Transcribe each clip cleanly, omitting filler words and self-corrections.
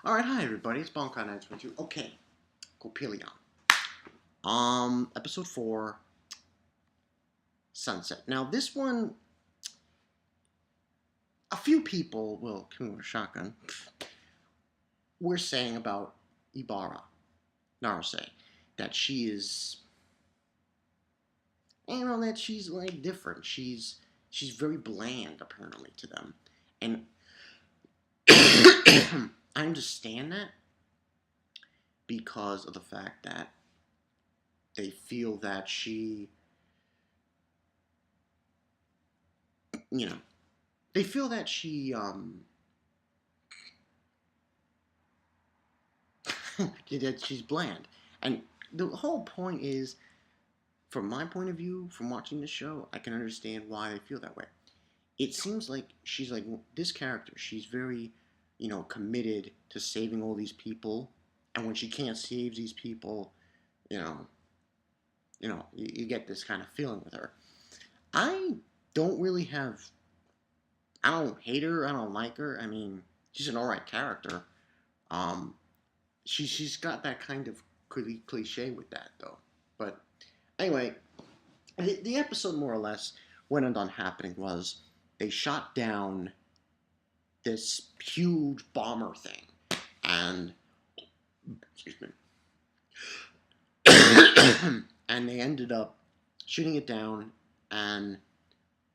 Alright, hi everybody, it's Bonkai922. Okay, Coppelion. Episode 4, Sunset. Now, this one, a few people, well, coming with a shotgun, were saying about Ibara, Naruse, that she is, that she's, like, different. She's very bland, apparently, to them. And I understand that because of the fact that they feel that she, you know, they feel that she that she's bland. And the whole point is, from my point of view, from watching the show, I can understand why they feel that way. It seems like she's like this character. She's very, committed to saving all these people, and when she can't save these people, you know, you get this kind of feeling with her. I don't really have. I don't hate her. I don't like her. I mean, she's an alright character. Um, she's got that kind of cliche with that though. But anyway, the episode more or less what ended on happening was they shot down this huge bomber thing, and excuse me, and they ended up shooting it down. And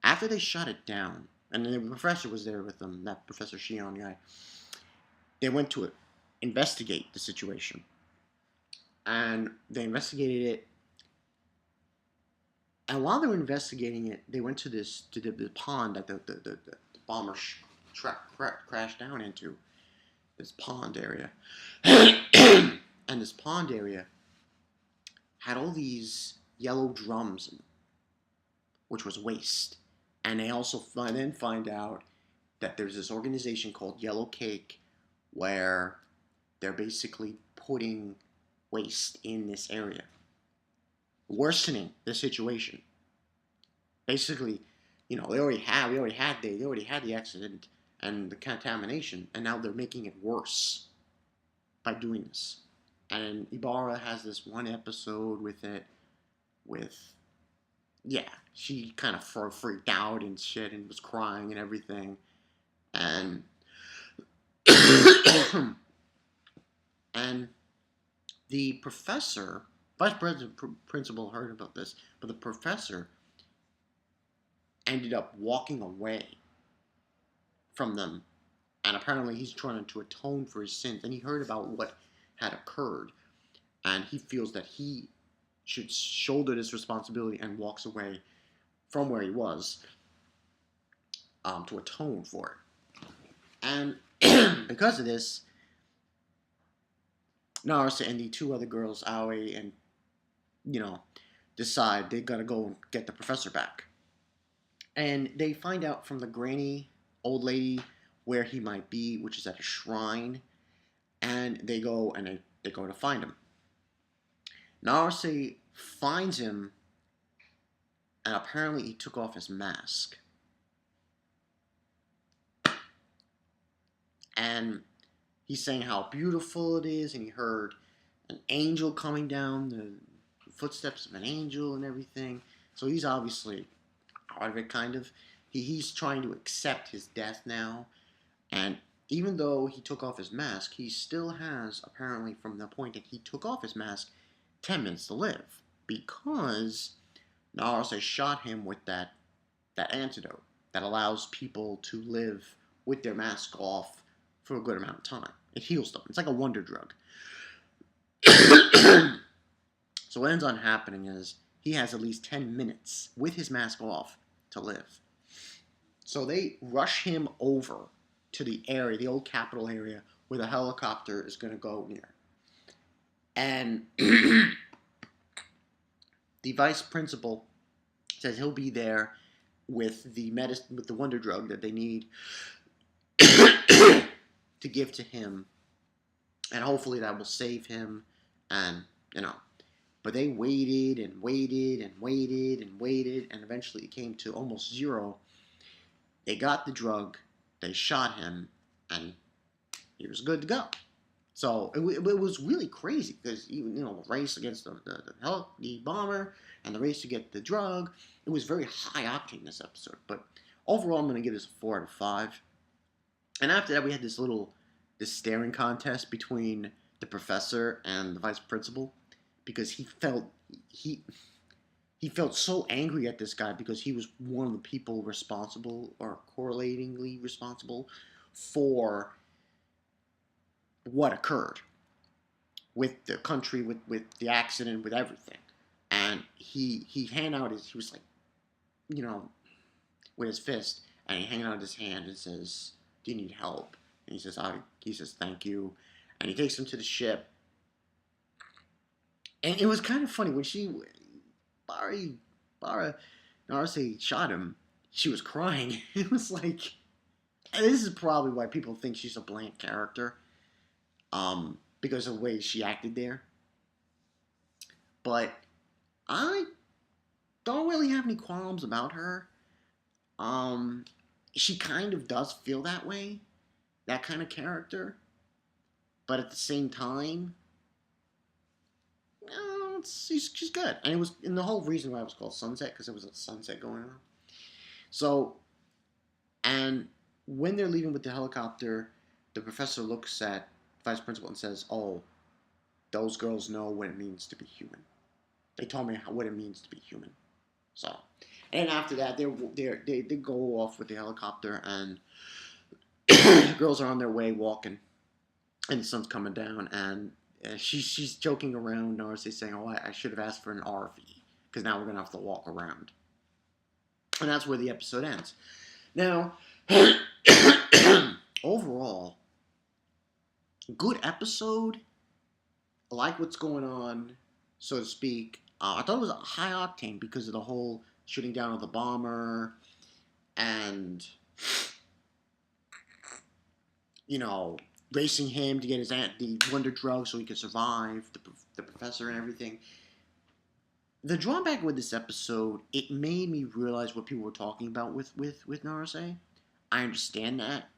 after they shot it down, and the professor was there with them, that Professor Shion guy, they went to investigate the situation, and they investigated it. And while they were investigating it, they went to the pond that the bomber crashed down into, this pond area. And this pond area had all these yellow drums, which was waste. And they also then find out that there's this organization called Yellow Cake, where they're basically putting waste in this area, worsening the situation. Basically, they already had the accident and the contamination, and now they're making it worse by doing this. And Ibara has this one episode with it, with she kind of freaked out and shit and was crying and everything, and and the professor, vice president, principal heard about this, but the professor ended up walking away from them, and apparently he's trying to atone for his sins, and he heard about what had occurred, and he feels that he should shoulder this responsibility and walks away from where he was, to atone for it. And because of this, Narsa and the two other girls, Aoi and, decide they gotta go and get the professor back. And they find out from the granny old lady where he might be, which is at a shrine, and they go to find him. Narase finds him, and apparently he took off his mask. And he's saying how beautiful it is, and he heard an angel coming down, the footsteps of an angel and everything. So he's obviously out of it, kind of. He's trying to accept his death now, and even though he took off his mask, he still has, apparently from the point that he took off his mask, 10 minutes to live, because Naruse shot him with that antidote that allows people to live with their mask off for a good amount of time. It heals them. It's like a wonder drug. So what ends on happening is he has at least 10 minutes with his mask off to live. So they rush him over to the area, the old capital area, where the helicopter is going to go near. And the vice principal says he'll be there with the with the wonder drug that they need to give to him, and hopefully that will save him. And but they waited and waited and waited and waited, and eventually it came to almost zero. They got the drug, they shot him, and he was good to go. So it was really crazy because even the race against the bomber and the race to get the drug, it was very high octane this episode. But overall, I'm gonna give this a 4 out of 5. And after that, we had this staring contest between the professor and the vice principal because he he felt so angry at this guy because he was one of the people responsible or correlatingly responsible for what occurred with the country, with the accident, with everything. And he was like, you know, with his fist, and he hanging out his hand and says, "Do you need help?" And he says, "Thank you," and he takes him to the ship. And it was kind of funny when Bari, Bara, Narse shot him. She was crying. It was like, and this is probably why people think she's a bland character, because of the way she acted there. But I don't really have any qualms about her. Um, she kind of does feel that way, that kind of character. But at the same time, she's good. And it was, and the whole reason why it was called Sunset because there was a sunset going on. So, and when they're leaving with the helicopter, the professor looks at vice principal and says, "Oh, those girls know what it means to be human. They told me what it means to be human." So, and after that, they go off with the helicopter, and girls are on their way walking, and the sun's coming down, and she's joking around. Narcissus saying, "Oh, I should have asked for an RV because now we're gonna have to walk around," and that's where the episode ends. Now, overall, good episode. I like what's going on, so to speak. I thought it was a high octane because of the whole shooting down of the bomber and you know, racing him to get the wonder drug so he could survive, the professor and everything. The drawback with this episode, it made me realize what people were talking about with Narase. I understand that.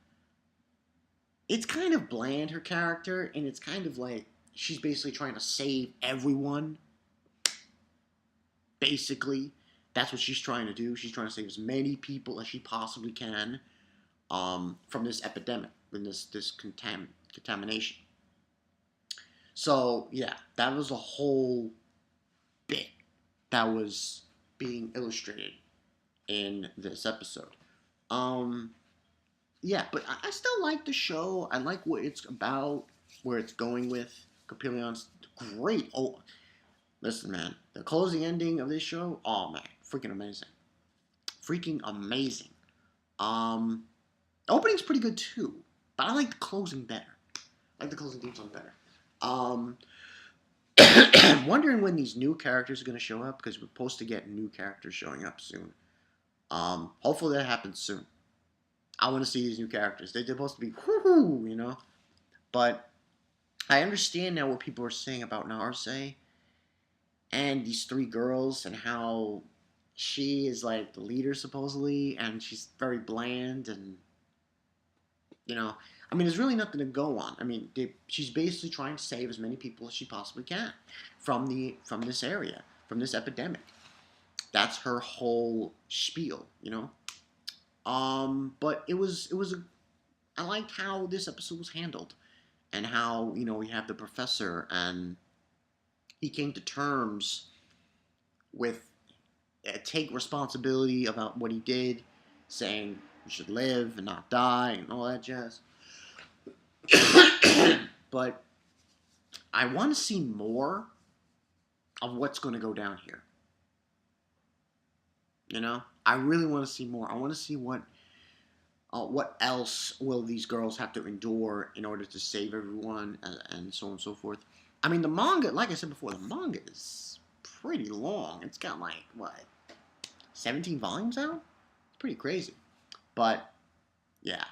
It's kind of bland, her character, and it's kind of like she's basically trying to save everyone. Basically, that's what she's trying to do. She's trying to save as many people as she possibly can from this epidemic, from this contamination. So yeah, that was a whole bit that was being illustrated in this episode. Um, yeah, but I still like the show. I like what it's about, where it's going with. Coppelion's great. Oh, listen, man, the closing ending of this show. Oh man, freaking amazing, freaking amazing. Um, the opening's pretty good too, but I like the closing better. I like the closing theme song better. Um, I'm wondering when these new characters are going to show up because we're supposed to get new characters showing up soon. Hopefully that happens soon. I want to see these new characters. They're supposed to be whoo, But I understand now what people are saying about Narse and these three girls and how she is like the leader supposedly, and she's very bland and you know. I mean, there's really nothing to go on. I mean, she's basically trying to save as many people as she possibly can from this area, from this epidemic. That's her whole spiel. But I liked how this episode was handled, and how we have the professor, and he came to terms with take responsibility about what he did, saying you should live and not die and all that jazz. But I want to see more of what's going to go down here. I really want to see more. I want to see what else will these girls have to endure in order to save everyone, and so on and so forth. I mean, the manga, like I said before, the manga is pretty long. It's got like, what, 17 volumes out? It's pretty crazy. But, yeah,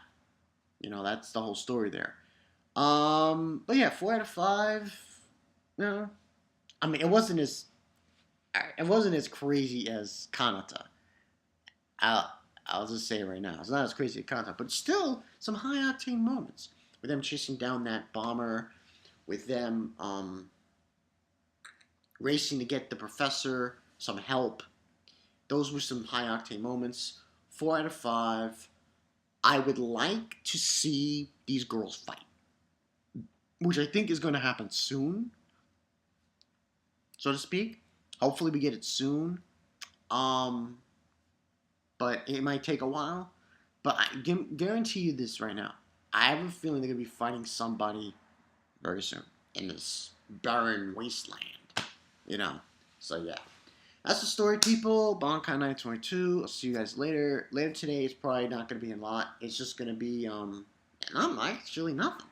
that's the whole story there. But yeah, 4 out of 5. No, I mean, it wasn't as crazy as Kanata. I'll just say it right now, it's not as crazy as Kanata, but still some high octane moments with them chasing down that bomber, with them racing to get the professor some help. Those were some high octane moments. 4 out of 5. I would like to see these girls fight, which I think is going to happen soon, so to speak. Hopefully, we get it soon. Um, but it might take a while. But I guarantee you this right now. I have a feeling they're going to be fighting somebody very soon in this barren wasteland. You know? So, yeah. That's the story, people. Bankai 922. I'll see you guys later. Later today, it's probably not going to be a lot. It's just going to be, actually nothing.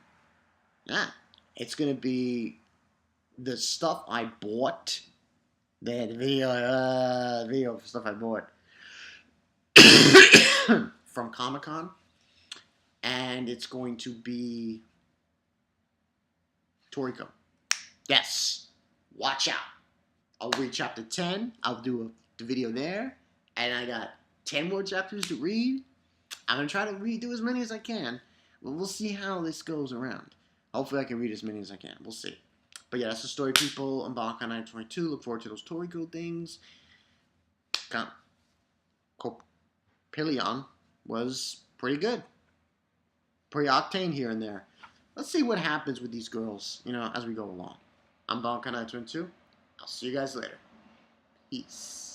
Yeah. It's going to be the stuff I bought. The video of stuff I bought from Comic-Con. And it's going to be Toriko. Yes. Watch out. I'll read chapter 10. I'll do the video there. And I got 10 more chapters to read. I'm going to try to redo as many as I can. But we'll see how this goes around. Hopefully I can read as many as I can. We'll see. But yeah, that's the story, people. I'm Bankai 922. Look forward to those Toriko things. Coppelion was pretty good. Pretty octane here and there. Let's see what happens with these girls, as we go along. I'm Bankai 922. I'll see you guys later. Peace.